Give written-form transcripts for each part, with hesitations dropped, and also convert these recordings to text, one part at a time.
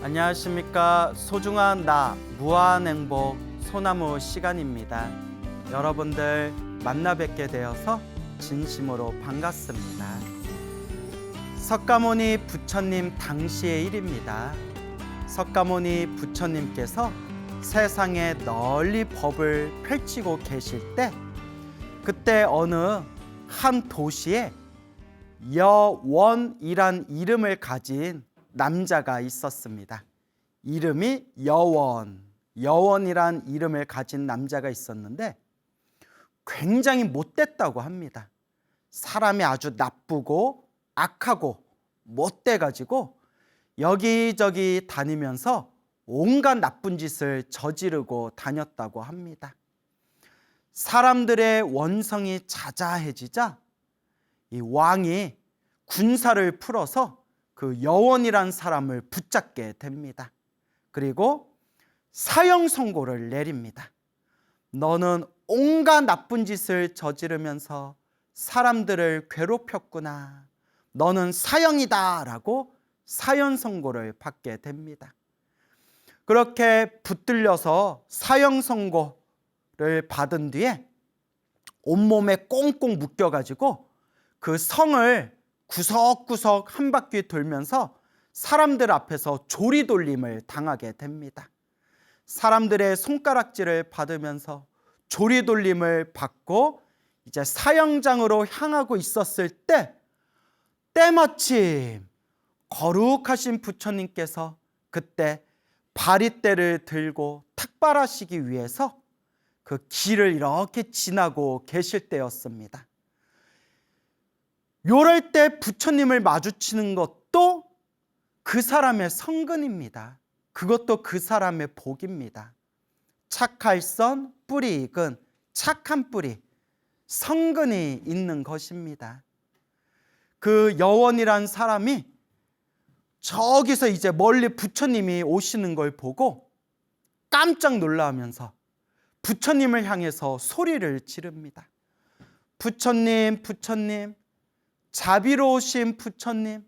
안녕하십니까. 소중한 나 무한행복 소나무 시간입니다. 여러분들 만나 뵙게 되어서 진심으로 반갑습니다. 석가모니 부처님 당시의 일입니다. 석가모니 부처님께서 세상에 널리 법을 펼치고 계실 때, 그때 어느 한 도시에 여원이란 이름을 가진 남자가 있었습니다. 이름이 여원이란 이름을 가진 남자가 있었는데 굉장히 못됐다고 합니다. 사람이 아주 나쁘고 악하고 못돼가지고 여기저기 다니면서 온갖 나쁜 짓을 저지르고 다녔다고 합니다. 사람들의 원성이 자자해지자 이 왕이 군사를 풀어서 그 여원이란 사람을 붙잡게 됩니다. 그리고 사형 선고를 내립니다. 너는 온갖 나쁜 짓을 저지르면서 사람들을 괴롭혔구나. 너는 사형이다 라고 사형 선고를 받게 됩니다. 그렇게 붙들려서 사형 선고를 받은 뒤에 온몸에 꽁꽁 묶여가지고 그 성을 구석구석 한 바퀴 돌면서 사람들 앞에서 조리돌림을 당하게 됩니다. 사람들의 손가락질을 받으면서 조리돌림을 받고 이제 사형장으로 향하고 있었을 때, 때마침 거룩하신 부처님께서 그때 바리떼를 들고 탁발하시기 위해서 그 길을 이렇게 지나고 계실 때였습니다. 요럴 때 부처님을 마주치는 것도 그 사람의 성근입니다. 그것도 그 사람의 복입니다. 착할선 뿌리 익은 착한 뿌리, 성근이 있는 것입니다. 그 여원이란 사람이 저기서 이제 멀리 부처님이 오시는 걸 보고 깜짝 놀라면서 부처님을 향해서 소리를 지릅니다. 부처님, 부처님, 자비로우신 부처님,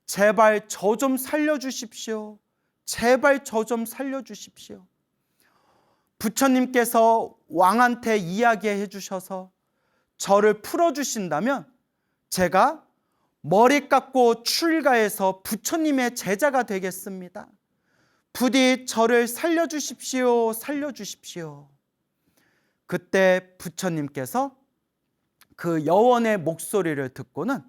제발 저 좀 살려주십시오. 제발 저 좀 살려주십시오. 부처님께서 왕한테 이야기해 주셔서 저를 풀어주신다면 제가 머리 깎고 출가해서 부처님의 제자가 되겠습니다. 부디 저를 살려주십시오. 살려주십시오. 그때 부처님께서 그 여원의 목소리를 듣고는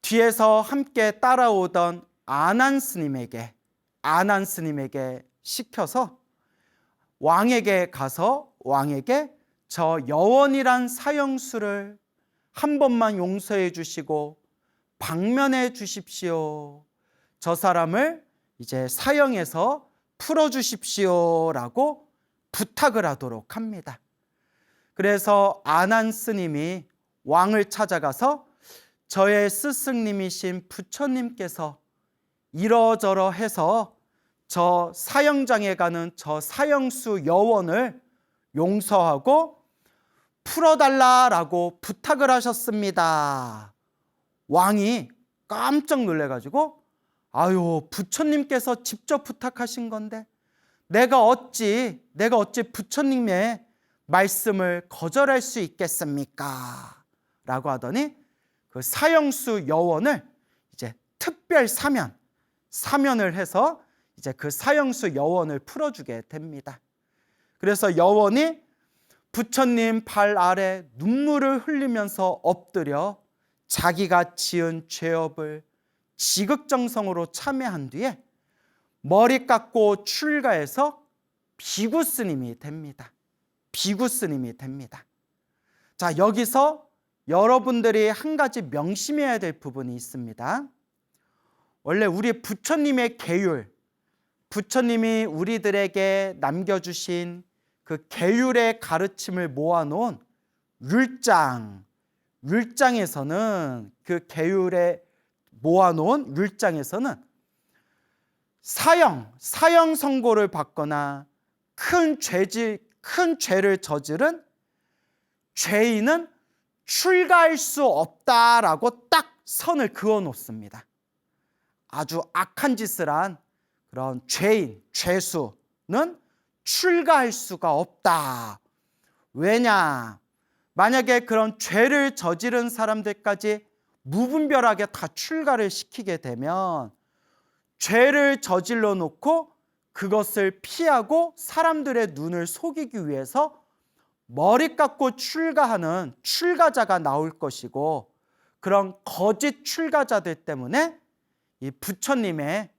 뒤에서 함께 따라오던 아난 스님에게 시켜서 왕에게 가서 왕에게 저 여원이란 사형수를 한 번만 용서해 주시고 방면해 주십시오. 저 사람을 이제 사형에서 풀어 주십시오라고 부탁을 하도록 합니다. 그래서 아난 스님이 왕을 찾아가서 저의 스승님이신 부처님께서 이러저러 해서 저 사형장에 가는 저 사형수 여원을 용서하고 풀어달라라고 부탁을 하셨습니다. 왕이 깜짝 놀래가지고 아유, 부처님께서 직접 부탁하신 건데 내가 어찌 부처님의 말씀을 거절할 수 있겠습니까? 라고 하더니 그 사형수 여원을 이제 특별 사면을 해서 이제 그 사형수 여원을 풀어주게 됩니다. 그래서 여원이 부처님 발 아래 눈물을 흘리면서 엎드려 자기가 지은 죄업을 지극정성으로 참회한 뒤에 머리 깎고 출가해서 비구 스님이 됩니다. 비구 스님이 됩니다. 자, 여기서 여러분들이 한 가지 명심해야 될 부분이 있습니다. 원래 우리 부처님의 계율, 부처님이 우리들에게 남겨주신 그 계율의 가르침을 모아놓은 율장에서는 그 계율에 모아놓은 율장에서는 사형 선고를 받거나 큰 죄를 저지른 죄인은 출가할 수 없다라고 딱 선을 그어 놓습니다. 아주 악한 짓을 한 그런 죄인, 죄수는 출가할 수가 없다. 왜냐? 만약에 그런 죄를 저지른 사람들까지 무분별하게 다 출가를 시키게 되면 죄를 저질러 놓고 그것을 피하고 사람들의 눈을 속이기 위해서 머리 깎고 출가하는 출가자가 나올 것이고, 그런 거짓 출가자들 때문에 이 부처님의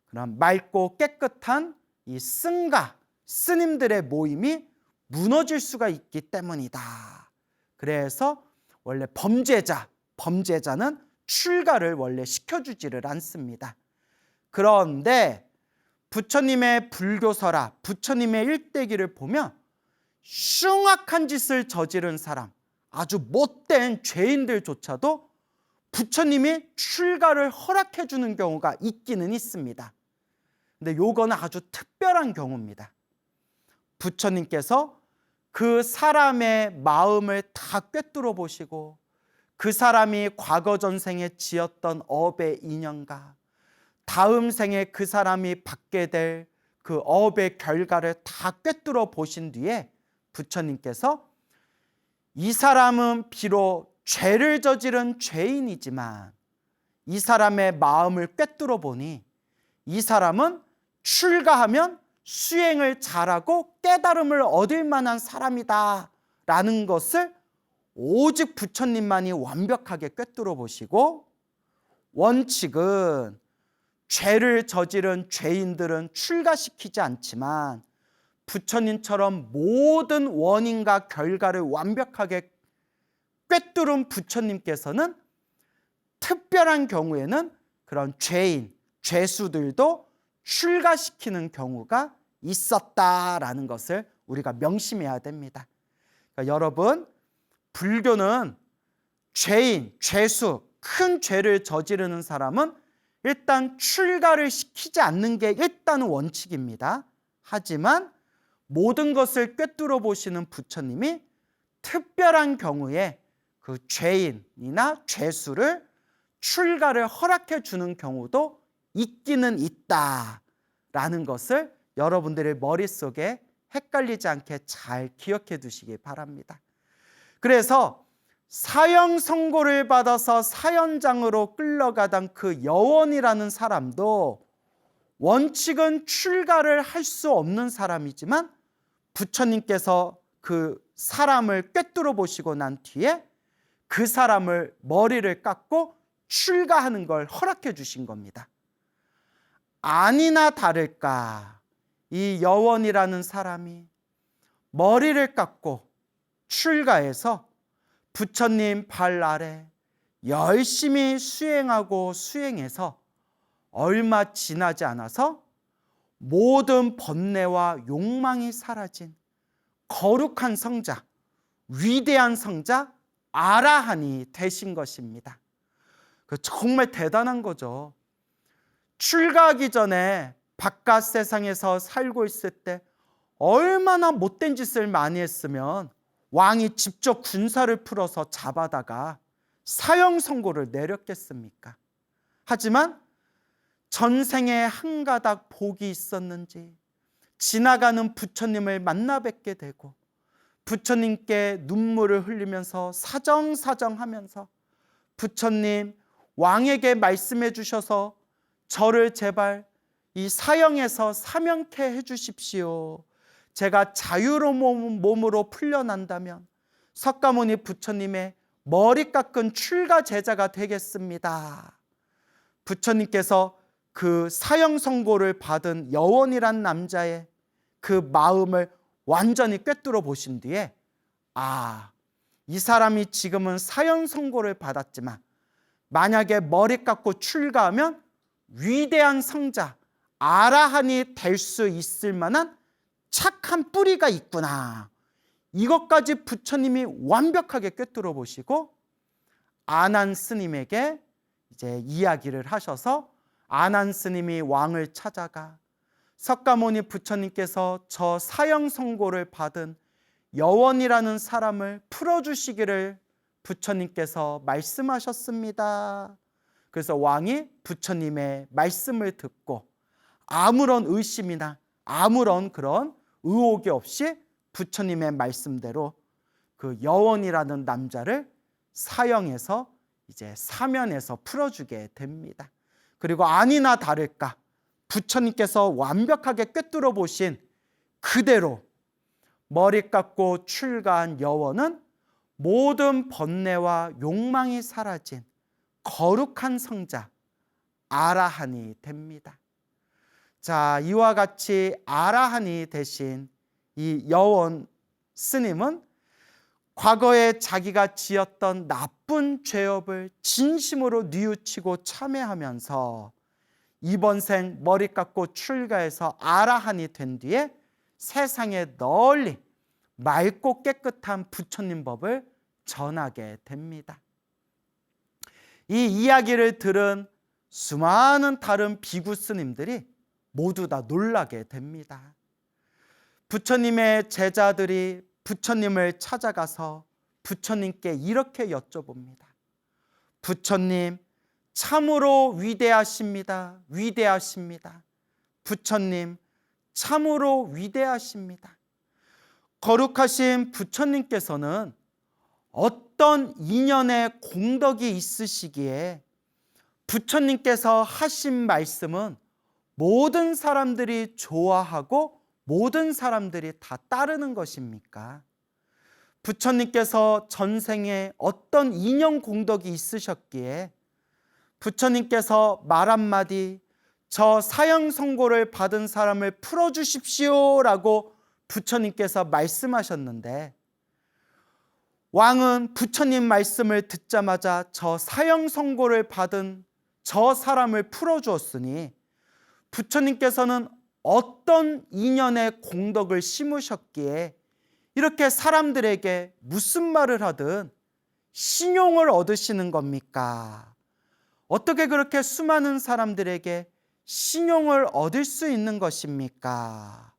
그런 맑고 깨끗한 이 승가, 스님들의 모임이 무너질 수가 있기 때문이다. 그래서 원래 범죄자는 출가를 원래 시켜주지를 않습니다. 그런데 부처님의 불교설화, 부처님의 일대기를 보면 흉악한 짓을 저지른 사람, 아주 못된 죄인들조차도 부처님이 출가를 허락해 주는 경우가 있기는 있습니다. 근데 요거는 아주 특별한 경우입니다. 부처님께서 그 사람의 마음을 다 꿰뚫어 보시고 그 사람이 과거 전생에 지었던 업의 인연과 다음 생에 그 사람이 받게 될 그 업의 결과를 다 꿰뚫어 보신 뒤에 부처님께서 이 사람은 비록 죄를 저지른 죄인이지만 이 사람의 마음을 꿰뚫어 보니 이 사람은 출가하면 수행을 잘하고 깨달음을 얻을 만한 사람이다 라는 것을 오직 부처님만이 완벽하게 꿰뚫어 보시고, 원칙은 죄를 저지른 죄인들은 출가시키지 않지만 부처님처럼 모든 원인과 결과를 완벽하게 꿰뚫은 부처님께서는 특별한 경우에는 그런 죄인, 죄수들도 출가시키는 경우가 있었다라는 것을 우리가 명심해야 됩니다. 그러니까 여러분, 불교는 죄인, 죄수, 큰 죄를 저지르는 사람은 일단 출가를 시키지 않는 게 일단 원칙입니다. 하지만 모든 것을 꿰뚫어 보시는 부처님이 특별한 경우에 그 죄인이나 죄수를 출가를 허락해 주는 경우도 있기는 있다라는 것을 여러분들의 머릿속에 헷갈리지 않게 잘 기억해 두시기 바랍니다. 그래서 사형 선고를 받아서 사형장으로 끌려가던 그 여원이라는 사람도 원칙은 출가를 할 수 없는 사람이지만 부처님께서 그 사람을 꿰뚫어 보시고 난 뒤에 그 사람을 머리를 깎고 출가하는 걸 허락해 주신 겁니다. 아니나 다를까 이 여원이라는 사람이 머리를 깎고 출가해서 부처님 발 아래 열심히 수행해서 얼마 지나지 않아서 모든 번뇌와 욕망이 사라진 거룩한 성자, 위대한 성자 아라한이 되신 것입니다. 정말 대단한 거죠. 출가하기 전에 바깥 세상에서 살고 있을 때 얼마나 못된 짓을 많이 했으면 왕이 직접 군사를 풀어서 잡아다가 사형 선고를 내렸겠습니까? 하지만 전생에 한 가닥 복이 있었는지 지나가는 부처님을 만나 뵙게 되고 부처님께 눈물을 흘리면서 사정사정하면서 부처님, 왕에게 말씀해 주셔서 저를 제발 이 사형에서 사면케 해 주십시오. 제가 자유로운 몸으로 풀려난다면 석가모니 부처님의 머리 깎은 출가 제자가 되겠습니다. 부처님께서 그 사형 선고를 받은 여원이란 남자의 그 마음을 완전히 꿰뚫어 보신 뒤에 이 사람이 지금은 사형 선고를 받았지만 만약에 머리 깎고 출가하면 위대한 성자 아라한이 될 수 있을 만한 착한 뿌리가 있구나. 이것까지 부처님이 완벽하게 꿰뚫어 보시고 아난 스님에게 이제 이야기를 하셔서 아난 스님이 왕을 찾아가 석가모니 부처님께서 저 사형 선고를 받은 여원이라는 사람을 풀어주시기를 부처님께서 말씀하셨습니다. 그래서 왕이 부처님의 말씀을 듣고 아무런 의심이나 아무런 그런 의혹이 없이 부처님의 말씀대로 그 여원이라는 남자를 사형에서 이제 사면에서 풀어주게 됩니다. 그리고 아니나 다를까 부처님께서 완벽하게 꿰뚫어 보신 그대로 머리 깎고 출가한 여원은 모든 번뇌와 욕망이 사라진 거룩한 성자 아라한이 됩니다. 자, 이와 같이 아라한이 되신 이 여원 스님은 과거에 자기가 지었던 나쁜 죄업을 진심으로 뉘우치고 참회하면서 이번 생 머리 깎고 출가해서 아라한이 된 뒤에 세상에 널리 맑고 깨끗한 부처님 법을 전하게 됩니다. 이 이야기를 들은 수많은 다른 비구 스님들이 모두 다 놀라게 됩니다. 부처님의 제자들이 부처님을 찾아가서 부처님께 이렇게 여쭤봅니다. 부처님, 참으로 위대하십니다. 위대하십니다. 부처님, 참으로 위대하십니다. 거룩하신 부처님께서는 어떤 인연의 공덕이 있으시기에 부처님께서 하신 말씀은 모든 사람들이 좋아하고 모든 사람들이 다 따르는 것입니까? 부처님께서 전생에 어떤 인연 공덕이 있으셨기에 부처님께서 말 한마디 저 사형 선고를 받은 사람을 풀어주십시오라고 부처님께서 말씀하셨는데 왕은 부처님 말씀을 듣자마자 저 사형 선고를 받은 저 사람을 풀어주었으니 부처님께서는 어떤 인연의 공덕을 심으셨기에 이렇게 사람들에게 무슨 말을 하든 신용을 얻으시는 겁니까? 어떻게 그렇게 수많은 사람들에게 신용을 얻을 수 있는 것입니까?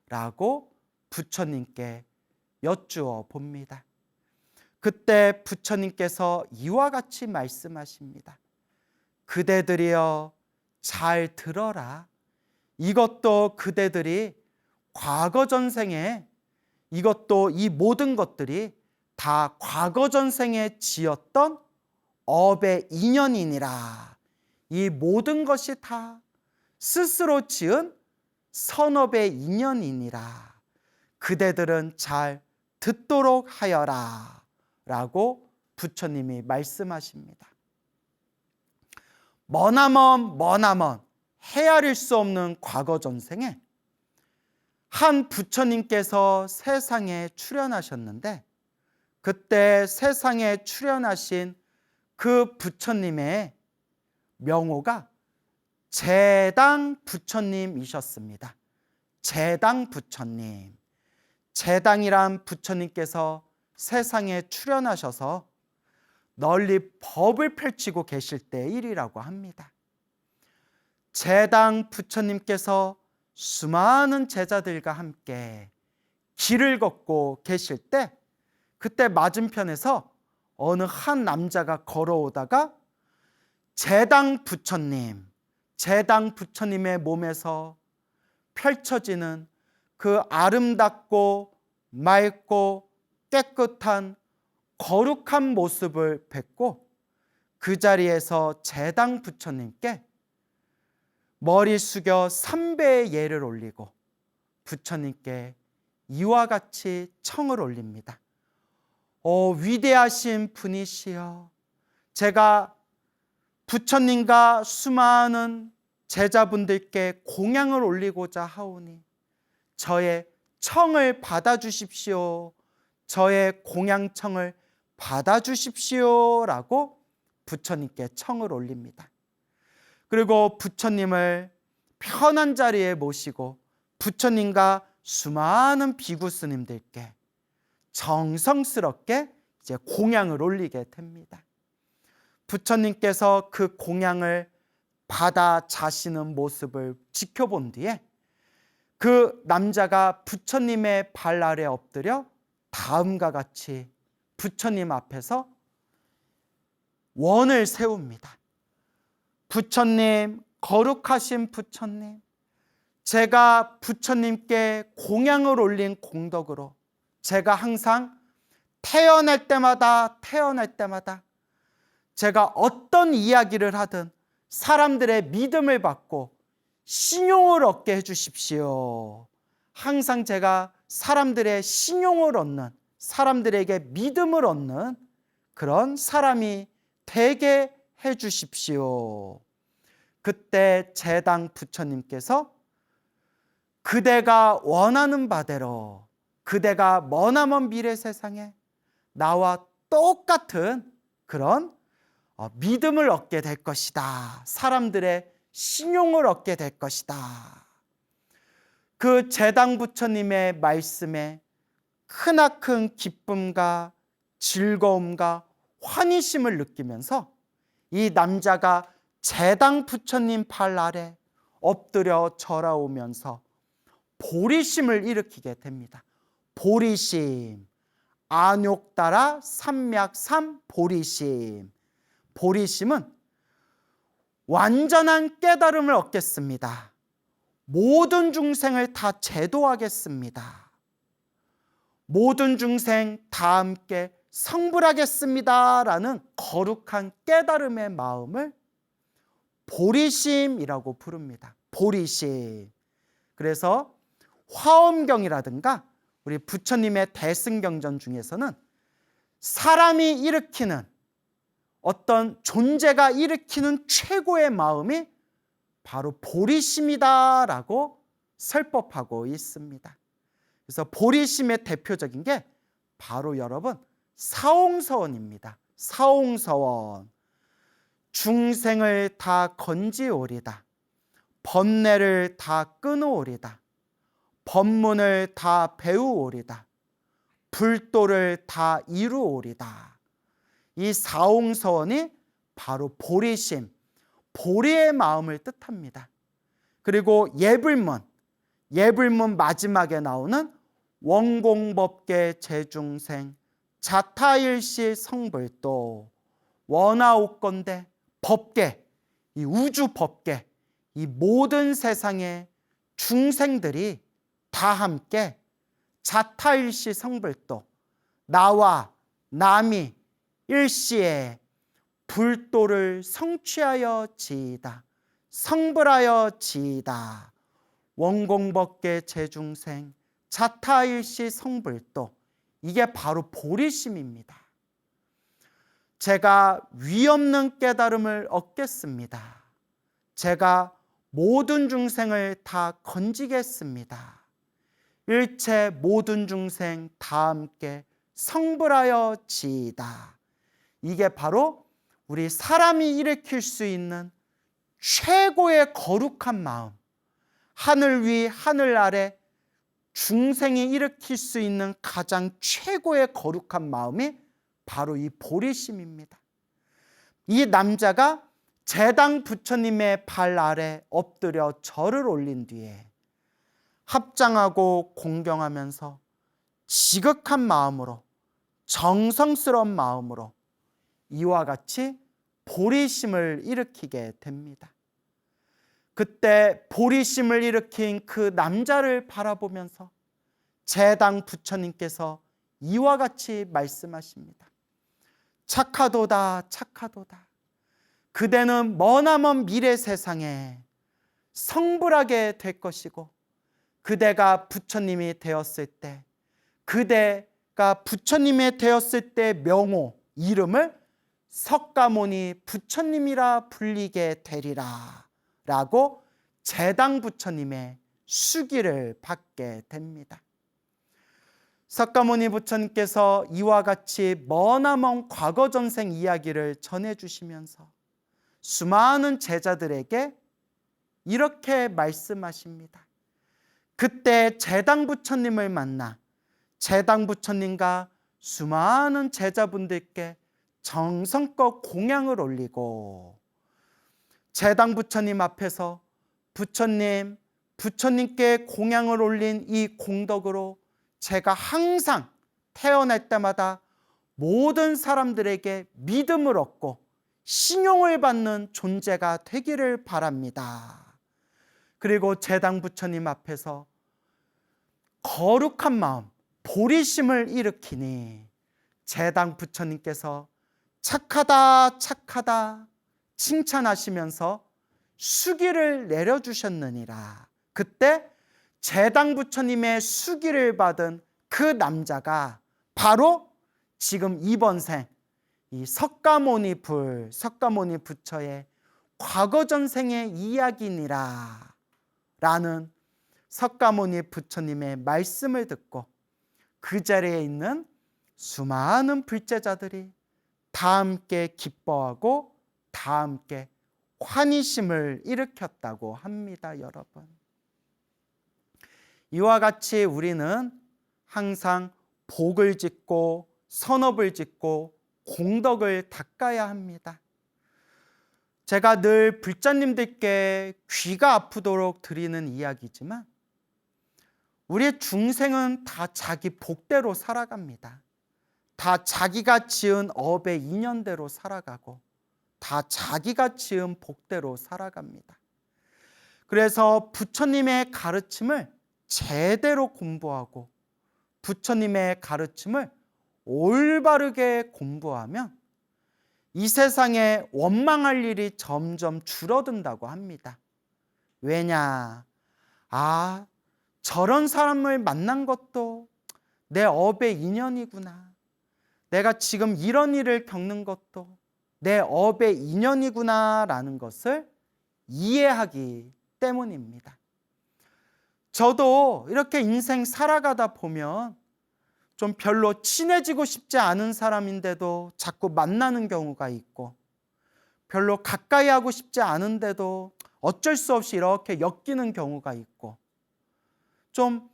라고 부처님께 여쭈어 봅니다. 그때 부처님께서 이와 같이 말씀하십니다. 그대들이여 잘 들어라. 이것도 그대들이 과거 전생에 이것도 이 모든 것들이 다 과거 전생에 지었던 업의 인연이니라. 이 모든 것이 다 스스로 지은 선업의 인연이니라. 그대들은 잘 듣도록 하여라. 라고 부처님이 말씀하십니다. 머나먼 헤아릴 수 없는 과거 전생에 한 부처님께서 세상에 출현하셨는데 그때 세상에 출현하신 그 부처님의 명호가 제당 부처님이셨습니다. 제당 부처님. 제당이란 부처님께서 세상에 출현하셔서 널리 법을 펼치고 계실 때 일이라고 합니다. 제당 부처님께서 수많은 제자들과 함께 길을 걷고 계실 때 그때 맞은편에서 어느 한 남자가 걸어오다가 제당 부처님의 몸에서 펼쳐지는 그 아름답고 맑고 깨끗한 거룩한 모습을 뵙고 그 자리에서 제당 부처님께 머리 숙여 3배의 예를 올리고 부처님께 이와 같이 청을 올립니다. 위대하신 분이시여, 제가 부처님과 수많은 제자분들께 공양을 올리고자 하오니 저의 청을 받아주십시오. 저의 공양청을 받아주십시오라고 부처님께 청을 올립니다. 그리고 부처님을 편한 자리에 모시고 부처님과 수많은 비구 스님들께 정성스럽게 이제 공양을 올리게 됩니다. 부처님께서 그 공양을 받아 자시는 모습을 지켜본 뒤에 그 남자가 부처님의 발 아래 엎드려 다음과 같이 부처님 앞에서 원을 세웁니다. 부처님, 거룩하신 부처님, 제가 부처님께 공양을 올린 공덕으로 제가 항상 태어날 때마다 제가 어떤 이야기를 하든 사람들의 믿음을 받고 신용을 얻게 해주십시오. 항상 제가 사람들의 신용을 얻는, 사람들에게 믿음을 얻는 그런 사람이 되게 해주십시오. 그때 제당 부처님께서 그대가 원하는 바대로, 그대가 머나먼 미래 세상에 나와 똑같은 그런 믿음을 얻게 될 것이다. 사람들의 신용을 얻게 될 것이다. 그 제당 부처님의 말씀에 크나큰 기쁨과 즐거움과 환희심을 느끼면서 이 남자가 제당 부처님 발 아래 엎드려 절하오면서 보리심을 일으키게 됩니다. 보리심, 안욕따라 삼맥삼 보리심. 보리심은 완전한 깨달음을 얻겠습니다. 모든 중생을 다 제도하겠습니다. 모든 중생 다 함께 성불하겠습니다 라는 거룩한 깨달음의 마음을 보리심이라고 부릅니다. 보리심. 그래서 화엄경이라든가 우리 부처님의 대승경전 중에서는 사람이 일으키는 어떤 존재가 일으키는 최고의 마음이 바로 보리심이다라고 설법하고 있습니다. 그래서 보리심의 대표적인 게 바로 여러분 사옹서원입니다. 사옹서원. 중생을 다 건지오리다. 번뇌를 다 끊어오리다. 법문을 다 배우오리다. 불도를 다 이루오리다. 이 사옹서원이 바로 보리심, 보리의 마음을 뜻합니다. 그리고 예불문 마지막에 나오는 원공법계 제중생 자타일시 성불도 원하옵건대 법계, 이 우주 법계, 이 모든 세상의 중생들이 다 함께 자타일시 성불도 나와 남이 일시에 불도를 성취하여 지이다. 성불하여 지이다. 원공법계 제중생 자타일시 성불도, 이게 바로 보리심입니다. 제가 위없는 깨달음을 얻겠습니다. 제가 모든 중생을 다 건지겠습니다. 일체 모든 중생 다 함께 성불하여 지이다. 이게 바로 우리 사람이 일으킬 수 있는 최고의 거룩한 마음, 하늘 위 하늘 아래 중생이 일으킬 수 있는 가장 최고의 거룩한 마음이 바로 이 보리심입니다. 이 남자가 제당 부처님의 발 아래 엎드려 절을 올린 뒤에 합장하고 공경하면서 지극한 마음으로, 정성스러운 마음으로 이와 같이 보리심을 일으키게 됩니다. 그때 보리심을 일으킨 그 남자를 바라보면서 제당 부처님께서 이와 같이 말씀하십니다. 착하도다, 착하도다. 그대는 머나먼 미래 세상에 성불하게 될 것이고, 그대가 부처님이 되었을 때, 그대가 부처님이 되었을 때 명호, 이름을 석가모니 부처님이라 불리게 되리라 라고 제당 부처님의 수기를 받게 됩니다. 석가모니 부처님께서 이와 같이 머나먼 과거 전생 이야기를 전해주시면서 수많은 제자들에게 이렇게 말씀하십니다. 그때 제당 부처님을 만나 제당 부처님과 수많은 제자분들께 정성껏 공양을 올리고 제당 부처님 앞에서 부처님께 공양을 올린 이 공덕으로 제가 항상 태어날 때마다 모든 사람들에게 믿음을 얻고 신용을 받는 존재가 되기를 바랍니다. 그리고 제당 부처님 앞에서 거룩한 마음, 보리심을 일으키니 제당 부처님께서 착하다 착하다 칭찬하시면서 수기를 내려주셨느니라. 그때 제당 부처님의 수기를 받은 그 남자가 바로 지금 이번 생 이 석가모니 부처의 과거 전생의 이야기니라 라는 석가모니 부처님의 말씀을 듣고 그 자리에 있는 수많은 불제자들이 다 함께 기뻐하고 다 함께 환희심을 일으켰다고 합니다, 여러분. 이와 같이 우리는 항상 복을 짓고 선업을 짓고 공덕을 닦아야 합니다. 제가 늘 불자님들께 귀가 아프도록 드리는 이야기지만 우리의 중생은 다 자기 복대로 살아갑니다. 다 자기가 지은 업의 인연대로 살아가고 다 자기가 지은 복대로 살아갑니다. 그래서 부처님의 가르침을 제대로 공부하고 부처님의 가르침을 올바르게 공부하면 이 세상에 원망할 일이 점점 줄어든다고 합니다. 왜냐? 저런 사람을 만난 것도 내 업의 인연이구나. 내가 지금 이런 일을 겪는 것도 내 업의 인연이구나 라는 것을 이해하기 때문입니다. 저도 이렇게 인생 살아가다 보면 좀 별로 친해지고 싶지 않은 사람인데도 자꾸 만나는 경우가 있고 별로 가까이 하고 싶지 않은데도 어쩔 수 없이 이렇게 엮이는 경우가 있고 좀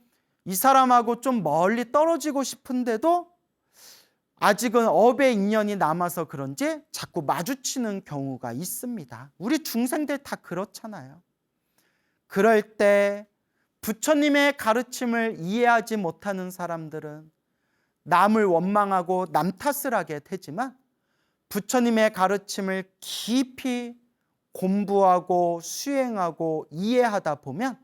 이 사람하고 좀 멀리 떨어지고 싶은데도 아직은 업의 인연이 남아서 그런지 자꾸 마주치는 경우가 있습니다. 우리 중생들 다 그렇잖아요. 그럴 때 부처님의 가르침을 이해하지 못하는 사람들은 남을 원망하고 남 탓을 하게 되지만 부처님의 가르침을 깊이 공부하고 수행하고 이해하다 보면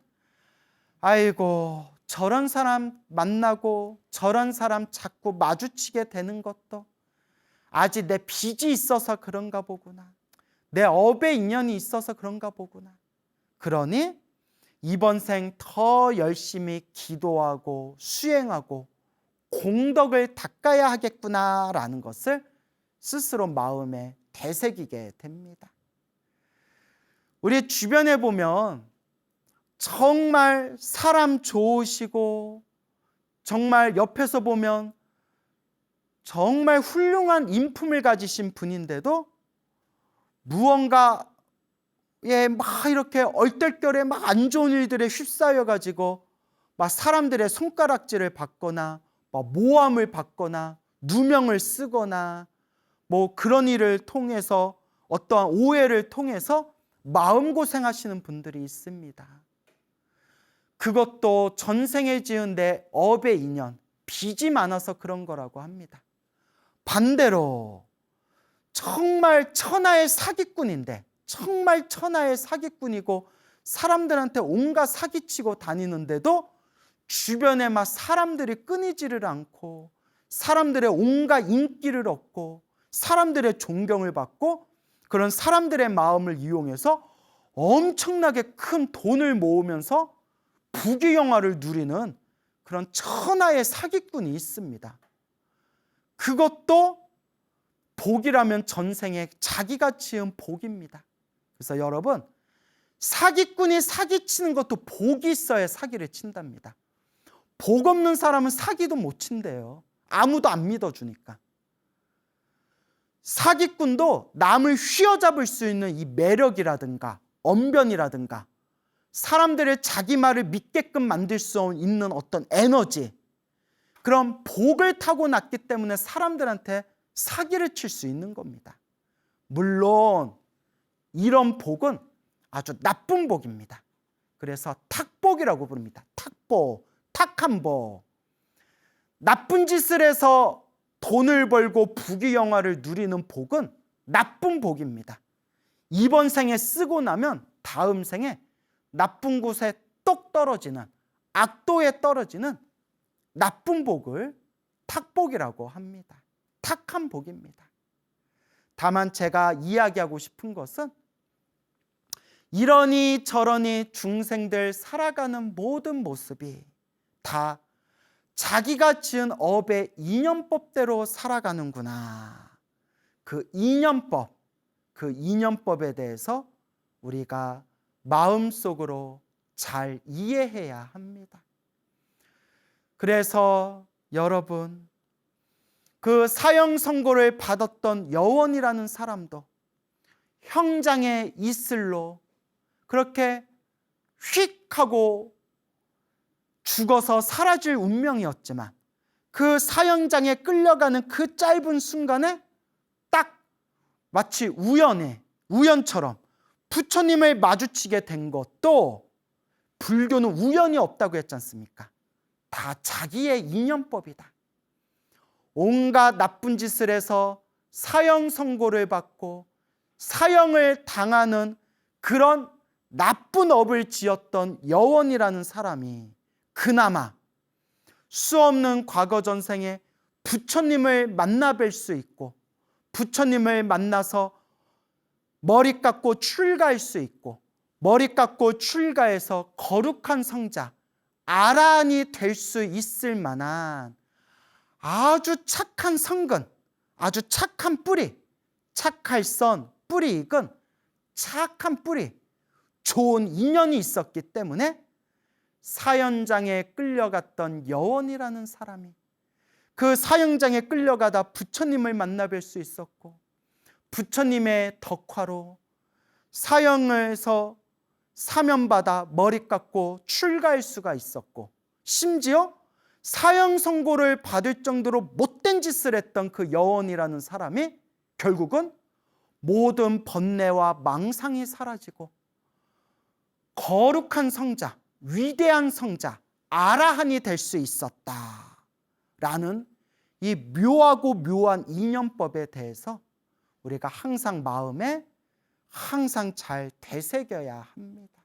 아이고 저런 사람 만나고 저런 사람 자꾸 마주치게 되는 것도 아직 내 빚이 있어서 그런가 보구나. 내 업의 인연이 있어서 그런가 보구나. 그러니 이번 생 더 열심히 기도하고 수행하고 공덕을 닦아야 하겠구나라는 것을 스스로 마음에 되새기게 됩니다. 우리 주변에 보면 정말 사람 좋으시고 정말 옆에서 보면 정말 훌륭한 인품을 가지신 분인데도 무언가에 막 이렇게 얼떨결에 막 안 좋은 일들에 휩싸여 가지고 막 사람들의 손가락질을 받거나 막 모함을 받거나 누명을 쓰거나 뭐 그런 일을 통해서 어떠한 오해를 통해서 마음고생하시는 분들이 있습니다. 그것도 전생에 지은 내 업의 인연, 빚이 많아서 그런 거라고 합니다. 반대로 정말 천하의 사기꾼인데 정말 천하의 사기꾼이고 사람들한테 온갖 사기치고 다니는데도 주변에 막 사람들이 끊이지를 않고 사람들의 온갖 인기를 얻고 사람들의 존경을 받고 그런 사람들의 마음을 이용해서 엄청나게 큰 돈을 모으면서 부귀영화를 누리는 그런 천하의 사기꾼이 있습니다. 그것도 복이라면 전생에 자기가 지은 복입니다. 그래서 여러분, 사기꾼이 사기치는 것도 복이 있어야 사기를 친답니다. 복 없는 사람은 사기도 못 친대요. 아무도 안 믿어주니까. 사기꾼도 남을 휘어잡을 수 있는 이 매력이라든가 언변이라든가 사람들의 자기 말을 믿게끔 만들 수 있는 어떤 에너지, 그런 복을 타고났기 때문에 사람들한테 사기를 칠 수 있는 겁니다. 물론 이런 복은 아주 나쁜 복입니다. 그래서 탁복이라고 부릅니다. 탁복, 탁한 복. 나쁜 짓을 해서 돈을 벌고 부귀영화를 누리는 복은 나쁜 복입니다. 이번 생에 쓰고 나면 다음 생에 나쁜 곳에 똑 떨어지는, 악도에 떨어지는 나쁜 복을 탁복이라고 합니다. 탁한 복입니다. 다만 제가 이야기하고 싶은 것은 이러니 저러니 중생들 살아가는 모든 모습이 다 자기가 지은 업의 인연법대로 살아가는구나. 그 인연법에 대해서 우리가 마음속으로 잘 이해해야 합니다. 그래서 여러분, 그 사형 선고를 받았던 여원이라는 사람도 형장의 이슬로 그렇게 휙 하고 죽어서 사라질 운명이었지만 그 사형장에 끌려가는 그 짧은 순간에 딱 마치 우연처럼 부처님을 마주치게 된 것도 불교는 우연이 없다고 했지 않습니까? 다 자기의 인연법이다. 온갖 나쁜 짓을 해서 사형 선고를 받고 사형을 당하는 그런 나쁜 업을 지었던 여원이라는 사람이 그나마 수없는 과거 전생에 부처님을 만나 뵐 수 있고 부처님을 만나서 머리 깎고 출가할 수 있고 머리 깎고 출가해서 거룩한 성자 아라한이 될 수 있을 만한 아주 착한 성근, 아주 착한 뿌리, 착할선 뿌리 익은 착한 뿌리, 좋은 인연이 있었기 때문에 사형장에 끌려갔던 여원이라는 사람이 그 사형장에 끌려가다 부처님을 만나 뵐 수 있었고 부처님의 덕화로 사형에서 사면받아 머리 깎고 출가할 수가 있었고 심지어 사형 선고를 받을 정도로 못된 짓을 했던 그 여원이라는 사람이 결국은 모든 번뇌와 망상이 사라지고 거룩한 성자, 위대한 성자, 아라한이 될 수 있었다라는 이 묘하고 묘한 인연법에 대해서 우리가 항상 마음에 항상 잘 되새겨야 합니다.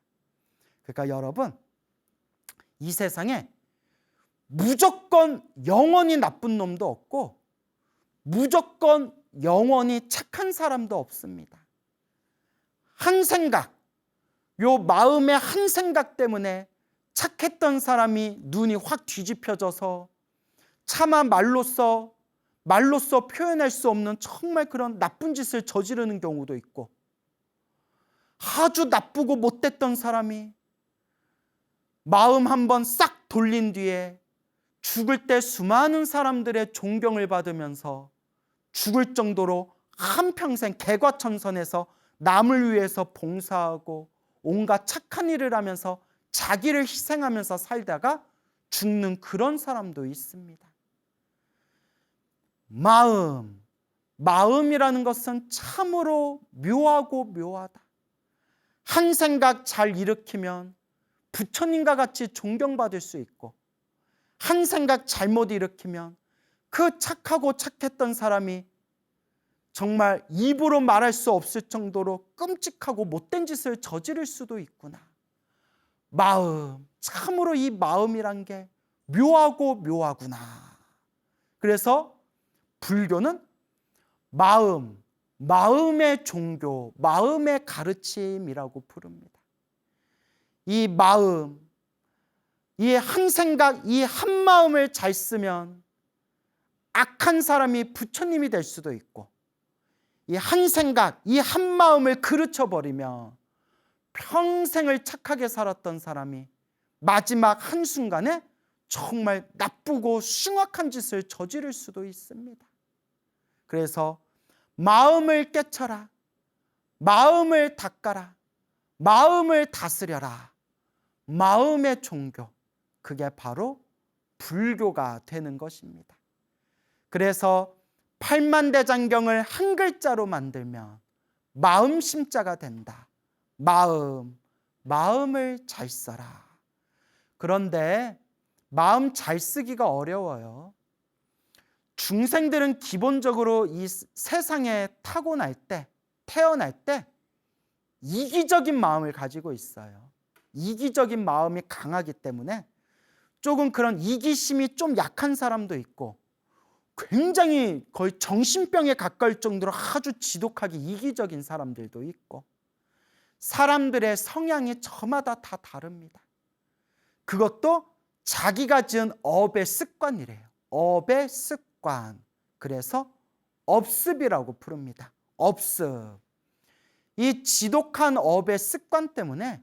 그러니까 여러분, 이 세상에 무조건 영원히 나쁜 놈도 없고 무조건 영원히 착한 사람도 없습니다. 한 생각, 요 마음의 한 생각 때문에 착했던 사람이 눈이 확 뒤집혀져서 차마 말로써 표현할 수 없는 정말 그런 나쁜 짓을 저지르는 경우도 있고 아주 나쁘고 못됐던 사람이 마음 한번 싹 돌린 뒤에 죽을 때 수많은 사람들의 존경을 받으면서 죽을 정도로 한평생 개과천선해서 남을 위해서 봉사하고 온갖 착한 일을 하면서 자기를 희생하면서 살다가 죽는 그런 사람도 있습니다. 마음이라는 것은 참으로 묘하고 묘하다. 한 생각 잘 일으키면 부처님과 같이 존경받을 수 있고 한 생각 잘못 일으키면 그 착하고 착했던 사람이 정말 입으로 말할 수 없을 정도로 끔찍하고 못된 짓을 저지를 수도 있구나. 참으로 이 마음이란 게 묘하고 묘하구나. 그래서 불교는 마음의 종교, 마음의 가르침이라고 부릅니다. 이 마음, 이 한 생각, 이 한 마음을 잘 쓰면 악한 사람이 부처님이 될 수도 있고 이 한 생각, 이 한 마음을 그르쳐버리면 평생을 착하게 살았던 사람이 마지막 한순간에 정말 나쁘고 흉악한 짓을 저지를 수도 있습니다. 그래서 마음을 깨쳐라, 마음을 닦아라, 마음을 다스려라. 마음의 종교, 그게 바로 불교가 되는 것입니다. 그래서 팔만대장경을 한 글자로 만들면 마음심자가 된다. 마음을 잘 써라. 그런데 마음 잘 쓰기가 어려워요. 중생들은 기본적으로 이 세상에 태어날 때 이기적인 마음을 가지고 있어요. 이기적인 마음이 강하기 때문에 조금 그런 이기심이 좀 약한 사람도 있고, 굉장히 거의 정신병에 가까울 정도로 아주 지독하게 이기적인 사람들도 있고, 사람들의 성향이 저마다 다 다릅니다. 그것도 자기가 지은 업의 습관이래요. 업의 습관. 그래서 업습이라고 부릅니다. 업습. 이 지독한 업의 습관 때문에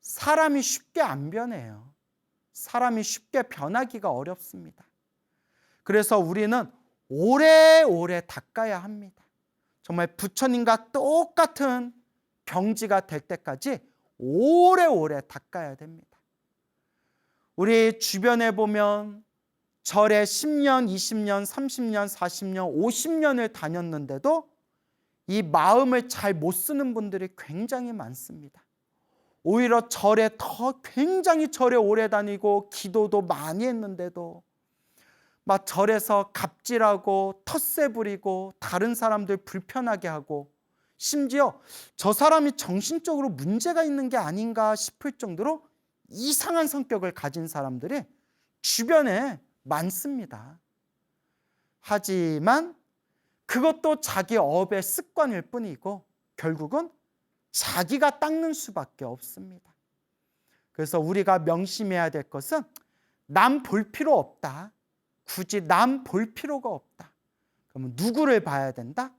사람이 쉽게 안 변해요. 사람이 쉽게 변하기가 어렵습니다. 그래서 우리는 오래오래 닦아야 합니다. 정말 부처님과 똑같은 병지가 될 때까지 오래오래 닦아야 됩니다. 우리 주변에 보면 절에 10년, 20년, 30년, 40년, 50년을 다녔는데도 이 마음을 잘 못 쓰는 분들이 굉장히 많습니다. 오히려 절에 굉장히 절에 오래 다니고 기도도 많이 했는데도 막 절에서 갑질하고 텃세 부리고 다른 사람들 불편하게 하고, 심지어 저 사람이 정신적으로 문제가 있는 게 아닌가 싶을 정도로 이상한 성격을 가진 사람들이 주변에 많습니다. 하지만 그것도 자기 업의 습관일 뿐이고 결국은 자기가 닦는 수밖에 없습니다. 그래서 우리가 명심해야 될 것은 남 볼 필요 없다. 굳이 남 볼 필요가 없다. 그러면 누구를 봐야 된다?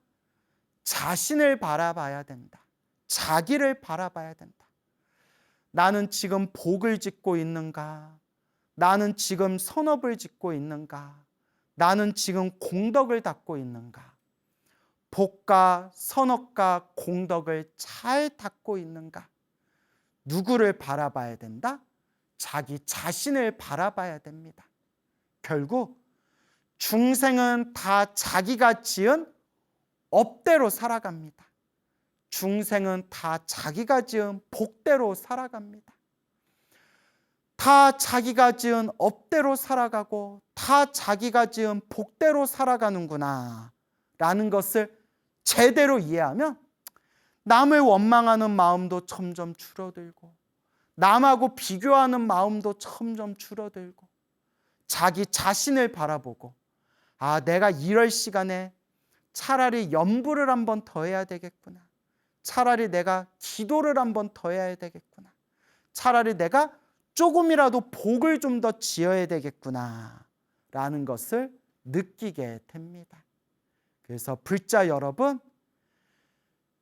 자신을 바라봐야 된다. 자기를 바라봐야 된다. 나는 지금 복을 짓고 있는가? 나는 지금 선업을 짓고 있는가? 나는 지금 공덕을 닦고 있는가? 복과 선업과 공덕을 잘 닦고 있는가? 누구를 바라봐야 된다? 자기 자신을 바라봐야 됩니다. 결국 중생은 다 자기가 지은 업대로 살아갑니다. 중생은 다 자기가 지은 복대로 살아갑니다. 다 자기가 지은 업대로 살아가고 다 자기가 지은 복대로 살아가는구나 라는 것을 제대로 이해하면 남을 원망하는 마음도 점점 줄어들고, 남하고 비교하는 마음도 점점 줄어들고, 자기 자신을 바라보고, 아, 내가 이럴 시간에 차라리 염불을 한번 더 해야 되겠구나. 차라리 내가 기도를 한번 더 해야 되겠구나. 차라리 내가 조금이라도 복을 좀 더 지어야 되겠구나 라는 것을 느끼게 됩니다. 그래서 불자 여러분,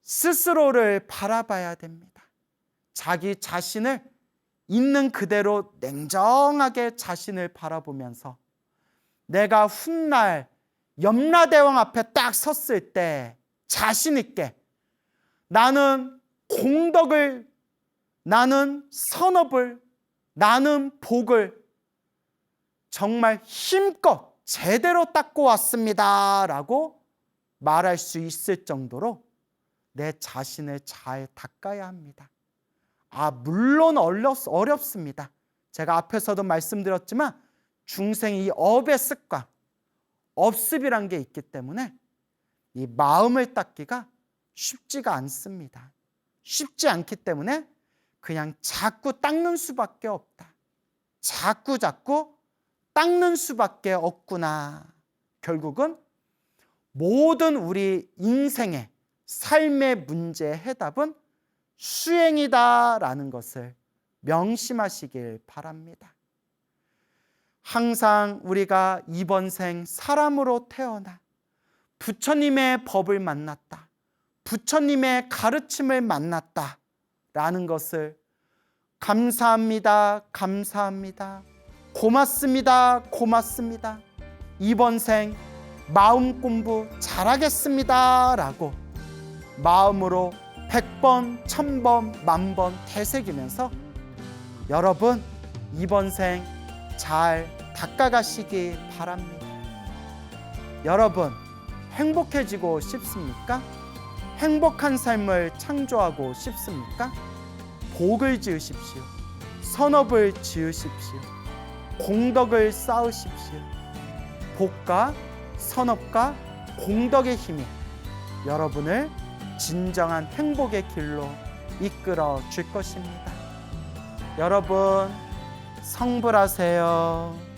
스스로를 바라봐야 됩니다. 자기 자신을 있는 그대로 냉정하게 자신을 바라보면서 내가 훗날 염라대왕 앞에 딱 섰을 때 자신 있게 나는 공덕을, 나는 선업을, 나는 복을 정말 힘껏 제대로 닦고 왔습니다 라고 말할 수 있을 정도로 내 자신을 잘 닦아야 합니다. 물론 어렵습니다. 제가 앞에서도 말씀드렸지만 중생이 이 업의 습관, 업습이란 게 있기 때문에 이 마음을 닦기가 쉽지가 않습니다. 쉽지 않기 때문에 그냥 자꾸 닦는 수밖에 없다. 자꾸 닦는 수밖에 없구나. 결국은 모든 우리 인생의 삶의 문제의 해답은 수행이다라는 것을 명심하시길 바랍니다. 항상 우리가 이번 생 사람으로 태어나 부처님의 법을 만났다, 부처님의 가르침을 만났다 라는 것을 감사합니다, 감사합니다, 고맙습니다, 고맙습니다, 이번 생 마음 공부 잘하겠습니다 라고 마음으로 100번, 1000번, 10,000번 되새기면서 여러분 이번 생 잘 닦아가시기 바랍니다. 여러분 행복해지고 싶습니까? 행복한 삶을 창조하고 싶습니까? 복을 지으십시오. 선업을 지으십시오. 공덕을 쌓으십시오. 복과 선업과 공덕의 힘이 여러분을 진정한 행복의 길로 이끌어 줄 것입니다. 여러분 성불하세요.